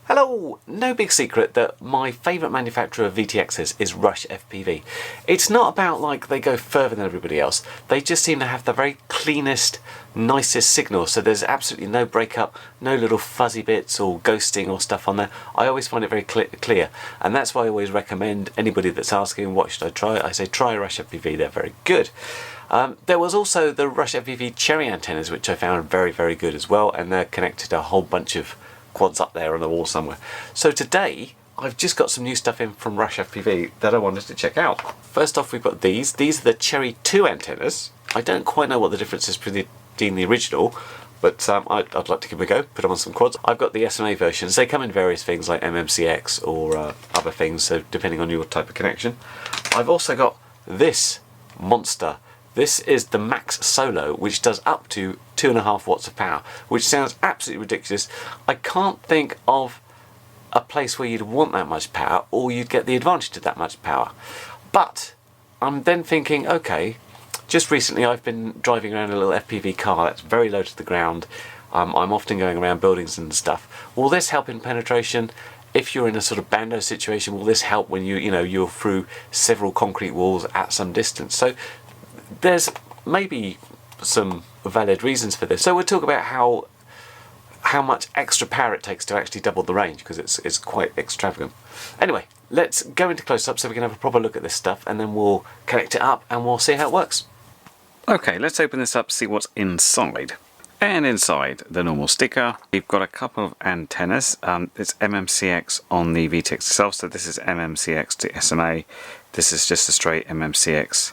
Hello! No big secret that my favourite manufacturer of VTXs is Rush FPV. It's not about like they go further than everybody else, they just seem to have the very cleanest, nicest signal, so there's absolutely no breakup, no little fuzzy bits or ghosting or stuff on there. I always find it very clear, and that's why I always recommend anybody that's asking what should I try, I say try Rush FPV, they're very good. There was also the Rush FPV cherry antennas, which I found very good as well, and they're connected to a whole bunch of quads up there on the wall somewhere. So today I've just got some new stuff in from Rush FPV that I wanted to check out. First off, we've got these are the Cherry 2 antennas. I don't quite know what the difference is between the original, but I'd like to give it a go, put them on some quads. I've got the SMA versions. They come in various things like MMCX or other things, so depending on your type of connection. I've also got this monster. This is the Max Solo, which does up to 2.5 watts of power, which sounds absolutely ridiculous. I can't think of a place where you'd want that much power or you'd get the advantage of that much power. But I'm then thinking, okay, just recently I've been driving around a little FPV car that's very low to the ground. I'm often going around buildings and stuff. Will this help in penetration? If you're in a sort of bando situation, will this help when you're through several concrete walls at some distance? So there's maybe some valid reasons for this. So we'll talk about how much extra power it takes to actually double the range, because it's quite extravagant. Anyway, let's go into close-up so we can have a proper look at this stuff, and then we'll connect it up and we'll see how it works. Okay, let's open this up, see what's inside. And inside the normal sticker, we've got a couple of antennas. It's MMCX on the VTX itself, so this is MMCX to SMA. This is just a straight MMCX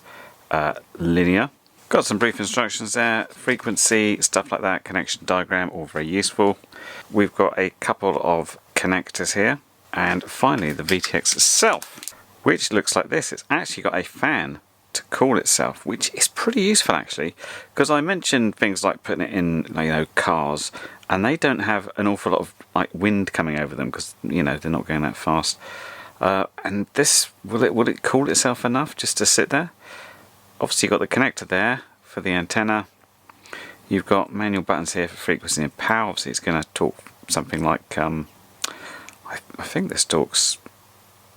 linear. Got some brief instructions there, frequency, stuff like that, connection diagram, all very useful. We've got a couple of connectors here, and finally the VTX itself, which looks like this. It's actually got a fan to cool itself, which is pretty useful actually, because I mentioned things like putting it in cars, and they don't have an awful lot of wind coming over them because they're not going that fast. And this, will it cool itself enough just to sit there? Obviously you've got the connector there for the antenna. You've got manual buttons here for frequency and power. Obviously it's going to talk something like, I think this talks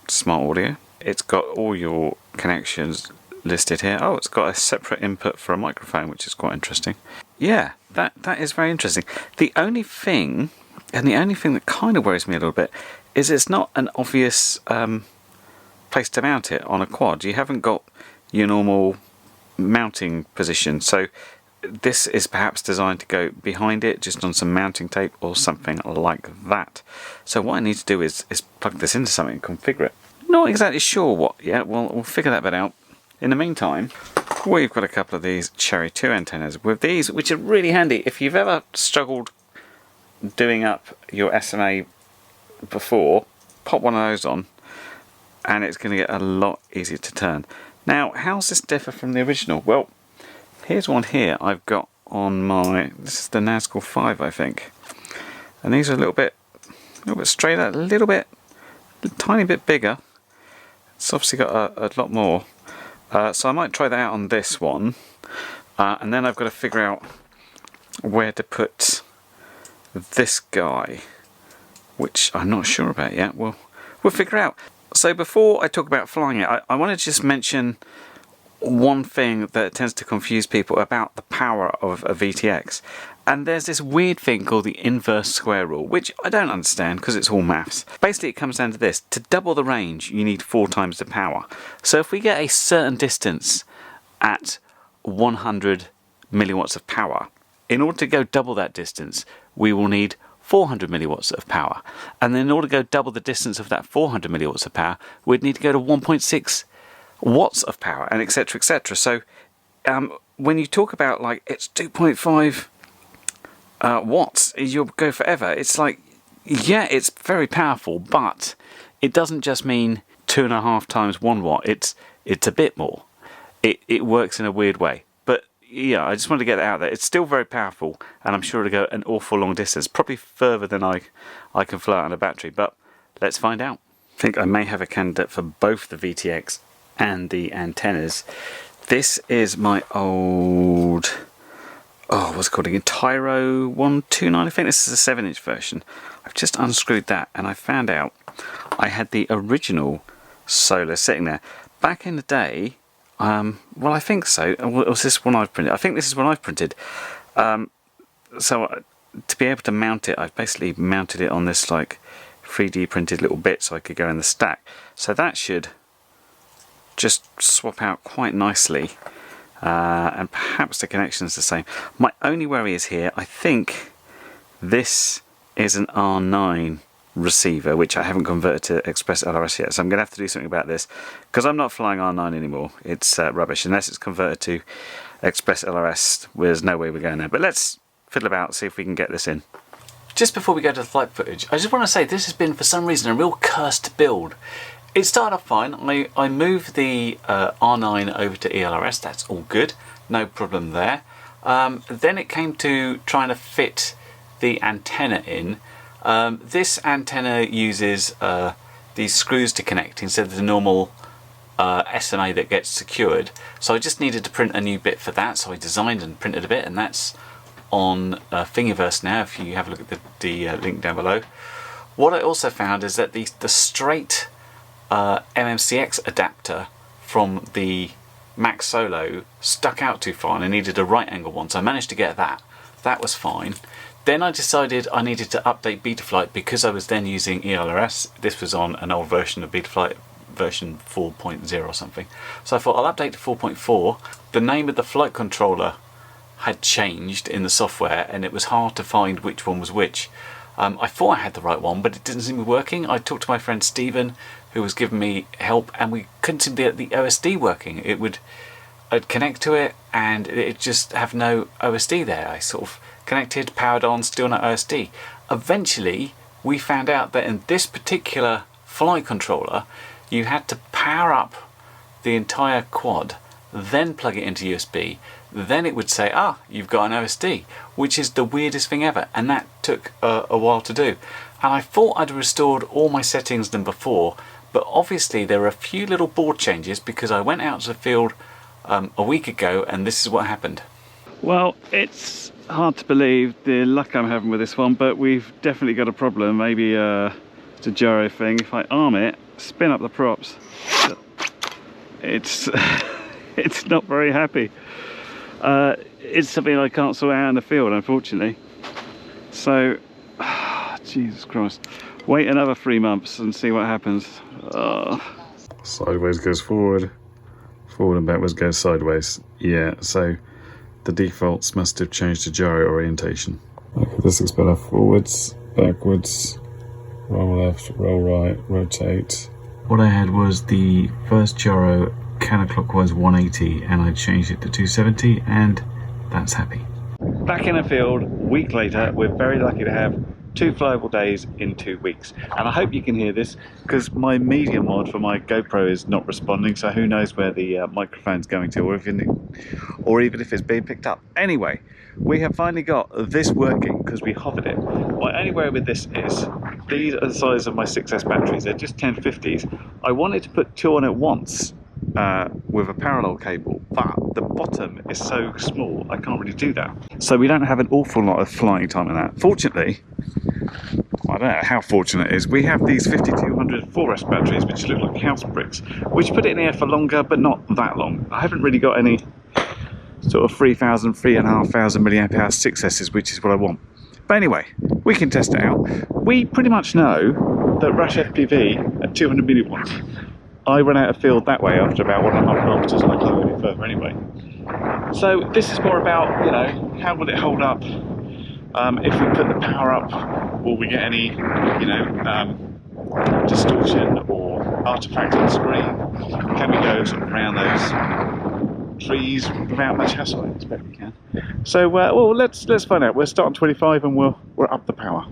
smart audio. It's got all your connections listed here. Oh, it's got a separate input for a microphone, which is quite interesting. Yeah, that is very interesting. The only thing that kind of worries me a little bit is it's not an obvious place to mount it on a quad. You haven't got your normal mounting position, so this is perhaps designed to go behind it just on some mounting tape or something like that. So what I need to do is plug this into something and configure it. Not exactly sure what yet. We'll figure that bit out. In the meantime, we've got a couple of these Cherry 2 antennas with these, which are really handy if you've ever struggled doing up your SMA before. Pop one of those on and it's going to get a lot easier to turn. Now, how's this differ from the original? Well, here's one here I've got on this is the Nazgul 5, I think. And these are a little bit straighter, a tiny bit bigger. It's obviously got a lot more. So I might try that out on this one. And then I've got to figure out where to put this guy, which I'm not sure about yet. We'll figure out. So before I talk about flying it, I want to just mention one thing that tends to confuse people about the power of a VTX. And there's this weird thing called the inverse square rule, which I don't understand because it's all maths. Basically it comes down to this: to double the range you need 4 times the power. So if we get a certain distance at 100 milliwatts of power, in order to go double that distance we will need 400 milliwatts of power, and then in order to go double the distance of that 400 milliwatts of power we'd need to go to 1.6 watts of power, and etc, etc. So when you talk about it's 2.5 watts, you'll go forever, it's like, yeah, it's very powerful, but it doesn't just mean 2.5 times 1 watt, it's a bit more. It works in a weird way. Yeah, I just wanted to get that out there. It's still very powerful, and I'm sure it'll go an awful long distance, probably further than I can fly out on a battery, but let's find out. I think I may have a candidate for both the VTX and the antennas. This is my old what's it called again? Tyro 129, I think this is a 7-inch version. I've just unscrewed that and I found out I had the original Solo sitting there. Back in the day, well, I think so. Was this one I've printed? I think this is one I've printed. So to be able to mount it, I've basically mounted it on this like 3D printed little bit so I could go in the stack. So that should just swap out quite nicely. And perhaps the connection's the same. My only worry is here, I think this is an R9 receiver, which I haven't converted to Express LRS yet, so I'm going to have to do something about this, because I'm not flying R9 anymore. It's rubbish. Unless it's converted to Express LRS, there's no way we're going there. But let's fiddle about, see if we can get this in. Just before we go to the flight footage, I just want to say this has been, for some reason, a real cursed build. It started off fine. I moved the R9 over to ELRS, that's all good, no problem there. Then it came to trying to fit the antenna in. This antenna uses these screws to connect instead of the normal SMA that gets secured. So I just needed to print a new bit for that, so I designed and printed a bit, and that's on Thingiverse now, if you have a look at the link down below. What I also found is that the straight MMCX adapter from the Max Solo stuck out too far and I needed a right angle one, so I managed to get that. That was fine. Then I decided I needed to update Betaflight because I was then using ELRS. This was on an old version of Betaflight, version 4.0 or something. So I thought I'll update to 4.4. The name of the flight controller had changed in the software and it was hard to find which one was which. I thought I had the right one, but it didn't seem to be working. I talked to my friend Stephen, who was giving me help, and we couldn't seem to get the OSD working. I'd connect to it and it'd just have no OSD there. I sort of connected, powered on, still no OSD. Eventually, we found out that in this particular flight controller, you had to power up the entire quad, then plug it into USB, then it would say, you've got an OSD, which is the weirdest thing ever, and that took a while to do. And I thought I'd restored all my settings than before, but obviously there are a few little board changes because I went out to the field a week ago and this is what happened. Well, it's hard to believe the luck I'm having with this one, but we've definitely got a problem. Maybe it's a gyro thing. If I arm it, spin up the props, it's it's not very happy. It's something I can't sort out in the field, unfortunately. So, Jesus Christ, wait another 3 months and see what happens. Sideways goes forward, forward and backwards goes sideways. Yeah, so the defaults must have changed to gyro orientation. Okay, this looks better. Forwards, backwards, roll left, roll right, rotate. What I had was the first gyro counterclockwise 180 and I changed it to 270 and that's happy. Back in the field, a week later, we're very lucky to have 2 flyable days in 2 weeks. And I hope you can hear this because my media mod for my GoPro is not responding, so who knows where the microphone's going to, or even if it's being picked up. Anyway, we have finally got this working because we hovered it. My only worry with this is these are the size of my 6S batteries. They're just 1050s. I wanted to put 2 on at once with a parallel cable, but the bottom is so small I can't really do that. So we don't have an awful lot of flying time in that. Fortunately, I don't know how fortunate it is, we have these 5200 4S batteries which look like house bricks, which put it in the air for longer but not that long. I haven't really got any sort of 3,000, 3,500 milliamp hour 6S's, which is what I want. But anyway, we can test it out. We pretty much know that Rush FPV at 200 milliwatts, I run out of field that way after about 1.5 kilometres and I can't go any further anyway. So this is more about, you know, how will it hold up? If we put the power up, will we get any, you know, distortion or artifact on the screen? Can we go sort of around those trees without much hassle? I expect we can. So, well, let's find out. We're starting 25 and we're up the power.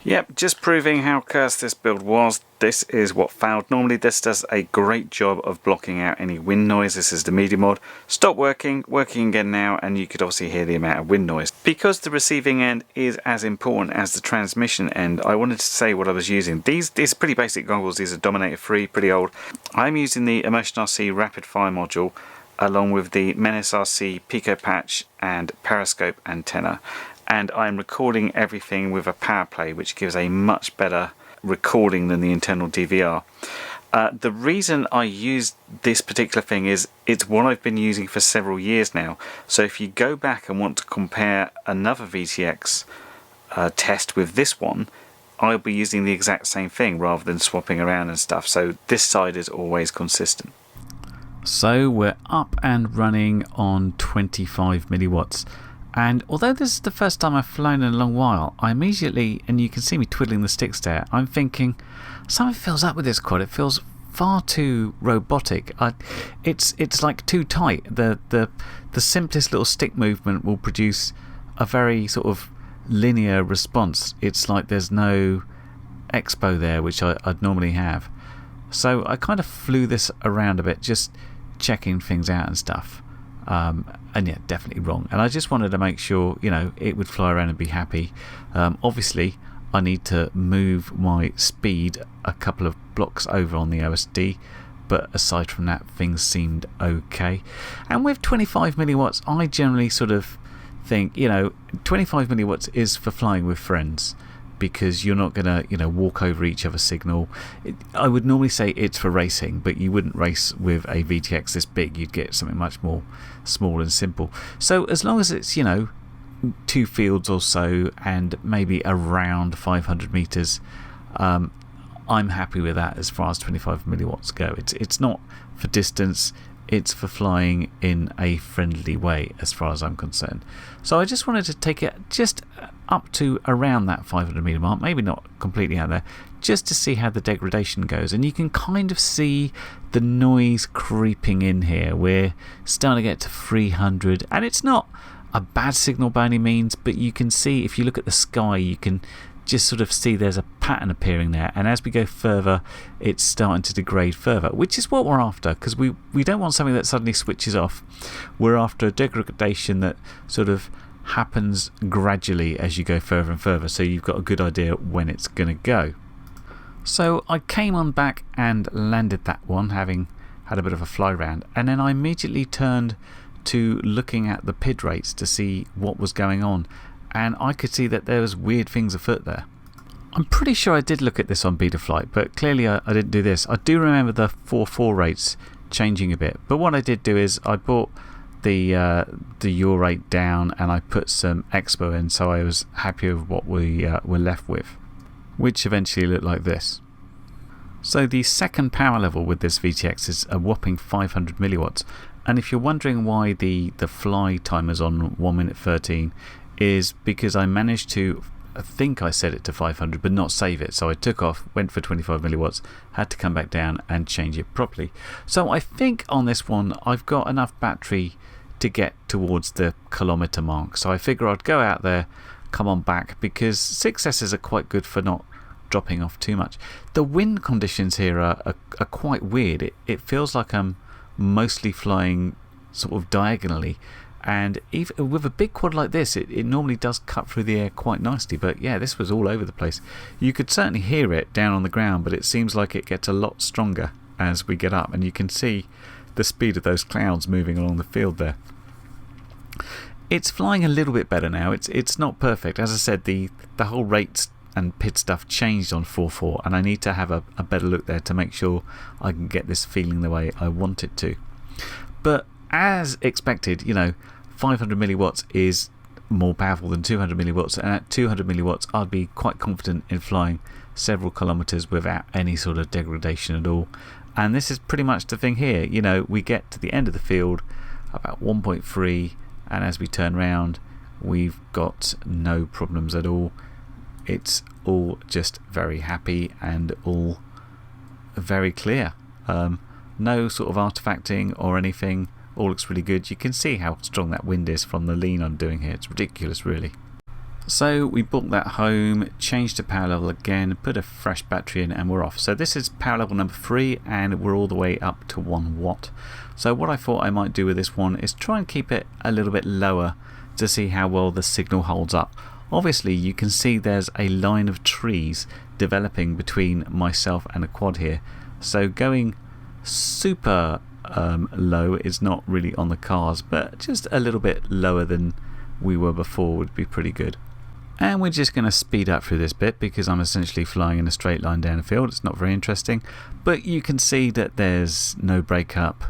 Yep, just proving how cursed this build was. This is what failed. Normally this does a great job of blocking out any wind noise. This is the media mod. Stopped working again now, and you could obviously hear the amount of wind noise. Because the receiving end is as important as the transmission end, I wanted to say what I was using. These are pretty basic goggles. These are Dominator 3, pretty old. I'm using the Immersion RC rapid fire module. along with the Menace RC Pico patch and periscope antenna, and I'm recording everything with a power play, which gives a much better recording than the internal DVR. The reason I use this particular thing is it's one I've been using for several years now. So if you go back and want to compare another VTX test with this one, I'll be using the exact same thing rather than swapping around and stuff. So this side is always consistent. So we're up and running on 25 milliwatts. And although this is the first time I've flown in a long while, I immediately, and you can see me twiddling the sticks there, I'm thinking something feels up with this quad. It feels far too robotic. It's like too tight. The simplest little stick movement will produce a very sort of linear response. It's like there's no expo there, which I'd normally have. So I kind of flew this around a bit, just checking things out and stuff. And yeah, definitely wrong. And I just wanted to make sure, you know, it would fly around and be happy. Obviously, I need to move my speed a couple of blocks over on the OSD, but aside from that, things seemed okay. And with 25 milliwatts, I generally sort of think, you know, 25 milliwatts is for flying with friends, because you're not going to, you know, walk over each other's signal. I would normally say it's for racing, but you wouldn't race with a VTX this big. You'd get something much more small and simple. So as long as it's, you know, 2 fields or so and maybe around 500 meters, I'm happy with that as far as 25 milliwatts go. It's not for distance, it's for flying in a friendly way as far as I'm concerned. So I just wanted to take it just up to around that 500 meter mark, maybe not completely out there, just to see how the degradation goes. And you can kind of see the noise creeping in here. We're starting to get to 300, and it's not a bad signal by any means, but you can see, if you look at the sky, you can just sort of see there's a pattern appearing there, and as we go further it's starting to degrade further, which is what we're after, because we don't want something that suddenly switches off. We're after a degradation that sort of happens gradually as you go further and further, so you've got a good idea when it's going to go. So I came on back and landed that one, having had a bit of a fly round, and then I immediately turned to looking at the PID rates to see what was going on, and I could see that there was weird things afoot there. I'm pretty sure I did look at this on Betaflight, but clearly I didn't do this. I do remember the 4.4 rates changing a bit, but what I did do is I brought the yaw rate down and I put some expo in, so I was happy with what we were left with, which eventually looked like this. So the second power level with this VTX is a whopping 500 milliwatts, and if you're wondering why the fly timer's on 1 minute 13, is because I managed to, I think I set it to 500 but not save it, so I took off, went for 25 milliwatts, had to come back down and change it properly. So I think on this one I've got enough battery to get towards the kilometre mark, so I figure I'd go out there, come on back, because 6S's are quite good for not dropping off too much. The wind conditions here are quite weird. It feels like I'm mostly flying sort of diagonally, and even with a big quad like this, it normally does cut through the air quite nicely, but yeah, this was all over the place. You could certainly hear it down on the ground, but it seems like it gets a lot stronger as we get up, and you can see the speed of those clouds moving along the field there. It's flying a little bit better now. It's not perfect. As I said, the whole rates and PID stuff changed on 4.4, and I need to have a better look there to make sure I can get this feeling the way I want it to. But as expected, you know, 500 milliwatts is more powerful than 200 milliwatts, and at 200 milliwatts I'd be quite confident in flying several kilometres without any sort of degradation at all. And this is pretty much the thing here. You know, we get to the end of the field about 1.3, and as we turn round we've got no problems at all. It's all just very happy and all very clear. No sort of artifacting or anything. All looks really good. You can see how strong that wind is from the lean I'm doing here. It's ridiculous, really. So we brought that home, changed to power level again, put a fresh battery in, and we're off. So this is power level number 3, and we're all the way up to 1 watt. So what I thought I might do with this one is try and keep it a little bit lower to see how well the signal holds up. Obviously you can see there's a line of trees developing between myself and a quad here, so going super low. It's not really on the cars, but just a little bit lower than we were before would be pretty good. And we're just going to speed up through this bit because I'm essentially flying in a straight line down the field. It's not very interesting, but you can see that there's no breakup,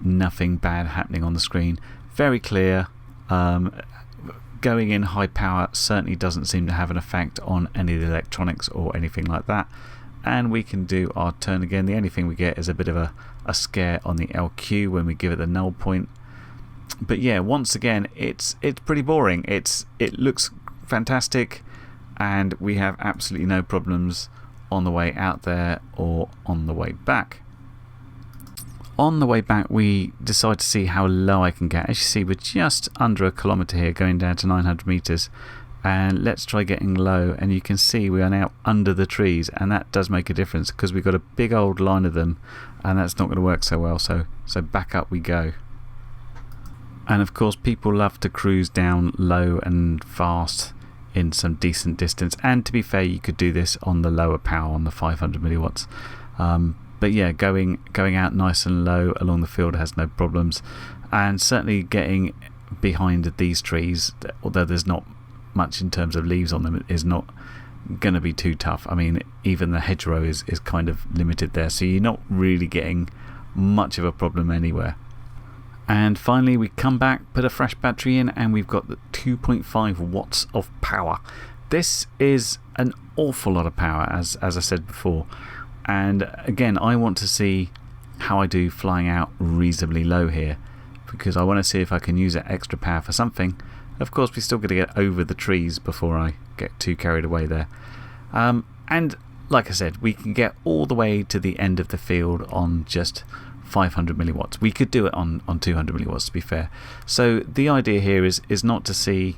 nothing bad happening on the screen. Very clear. Going in high power certainly doesn't seem to have an effect on any of the electronics or anything like that. And we can do our turn again. The only thing we get is a bit of a scare on the LQ when we give it the null point. But yeah, once again, it's pretty boring. It looks fantastic, and we have absolutely no problems on the way out there or on the way back. On the way back, we decide to see how low I can get. As you see, we're just under 1 kilometre here, going down to 900 metres. And let's try getting low, and you can see we are now under the trees, and that does make a difference because we've got a big old line of them, and that's not going to work so well. So back up we go. And of course, people love to cruise down low and fast in some decent distance. And to be fair, you could do this on the lower power, on the 500 milliwatts. But yeah, going out nice and low along the field has no problems, and certainly getting behind these trees, although there's not much in terms of leaves on them, is not going to be too tough. I mean, even the hedgerow is kind of limited there, so you're not really getting much of a problem anywhere. And finally we come back, put a fresh battery in, and we've got the 2.5 watts of power. This is an awful lot of power, as I said before. And again, I want to see how I do flying out reasonably low here, because I want to see if I can use that extra power for something. Of course, we're still going to get over the trees before I get too carried away there. And like I said, we can get all the way to the end of the field on just 500 milliwatts. We could do it on 200 milliwatts, to be fair. So the idea here is not to see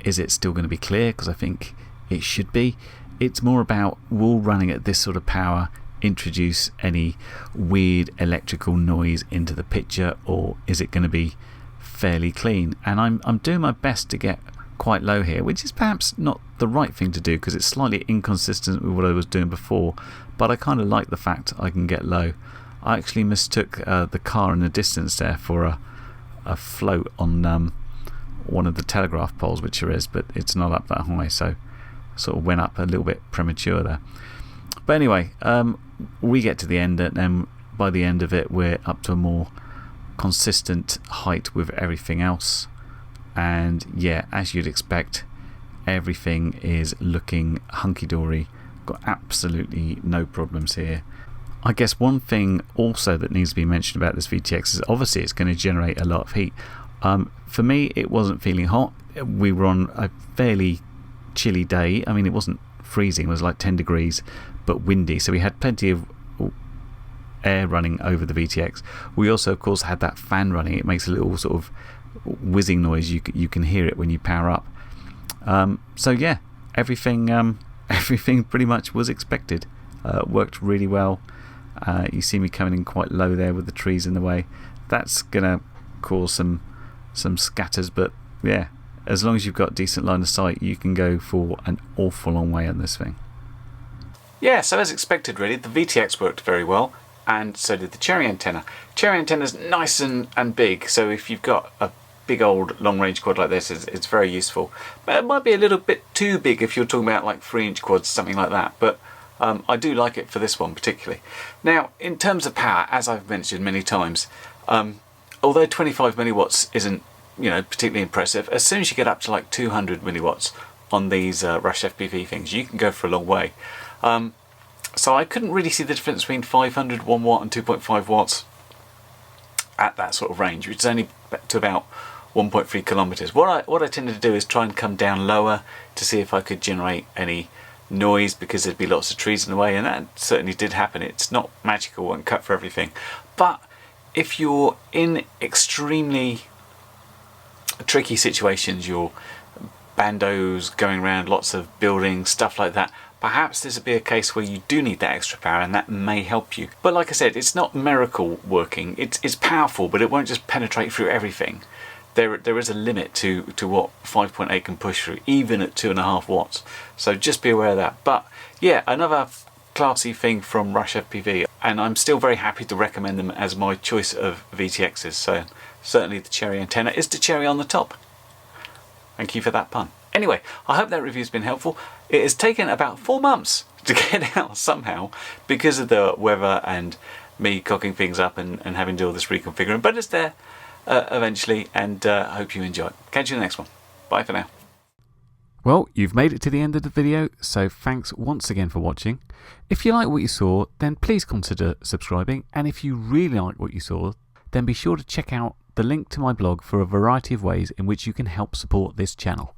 is it still going to be clear, because I think it should be. It's more about, will running at this sort of power introduce any weird electrical noise into the picture, or is it going to be fairly clean? And I'm doing my best to get quite low here, which is perhaps not the right thing to do because it's slightly inconsistent with what I was doing before, but I kind of like the fact I can get low. I actually mistook the car in the distance there for a float on one of the telegraph poles, which there is, but it's not up that high, so sort of went up a little bit premature there. But anyway, we get to the end, and then by the end of it we're up to a more consistent height with everything else. And yeah, as you'd expect, everything is looking hunky-dory. Got absolutely no problems here. I guess one thing also that needs to be mentioned about this VTX is obviously it's going to generate a lot of heat. For me, it wasn't feeling hot. We were on a fairly chilly day. I mean, it wasn't freezing, it was like 10 degrees, but windy, so we had plenty of air running over the VTX. We also, of course, had that fan running. It makes a little sort of whizzing noise. You can hear it when you power up. So yeah, everything pretty much was expected. Worked really well. You see me coming in quite low there with the trees in the way. That's gonna cause some scatters, but yeah, as long as you've got decent line of sight, you can go for an awful long way on this thing. Yeah, so as expected really, the VTX worked very well, and so did the cherry antenna. Cherry antenna's nice and big, so if you've got a big old long range quad like this, it's very useful. But it might be a little bit too big if you're talking about like 3-inch quads, something like that, but I do like it for this one particularly. Now, in terms of power, as I've mentioned many times, although 25 milliwatts isn't particularly impressive, as soon as you get up to like 200 milliwatts on these Rush FPV things, you can go for a long way. So I couldn't really see the difference between 500, 1 watt and 2.5 watts at that sort of range, which is only to about 1.3 kilometers. What I tended to do is try and come down lower to see if I could generate any noise, because there'd be lots of trees in the way, and that certainly did happen. It's not magical and cut for everything, but if you're in extremely tricky situations, your bandos going around lots of buildings, stuff like that, perhaps this would be a case where you do need that extra power, and that may help you. But like I said, it's not miracle working. It's powerful, but it won't just penetrate through everything. There is a limit to what 5.8 can push through, even at 2.5 watts. So just be aware of that. But yeah, another classy thing from Rush FPV, and I'm still very happy to recommend them as my choice of VTXs. So certainly the cherry antenna is the cherry on the top. Thank you for that pun. Anyway, I hope that review's been helpful. It has taken about 4 months to get out somehow because of the weather and me cocking things up and having to do all this reconfiguring, but it's there eventually, and I hope you enjoy it. Catch you in the next one. Bye for now. Well, you've made it to the end of the video, so thanks once again for watching. If you like what you saw, then please consider subscribing, and if you really like what you saw, then be sure to check out the link to my blog for a variety of ways in which you can help support this channel.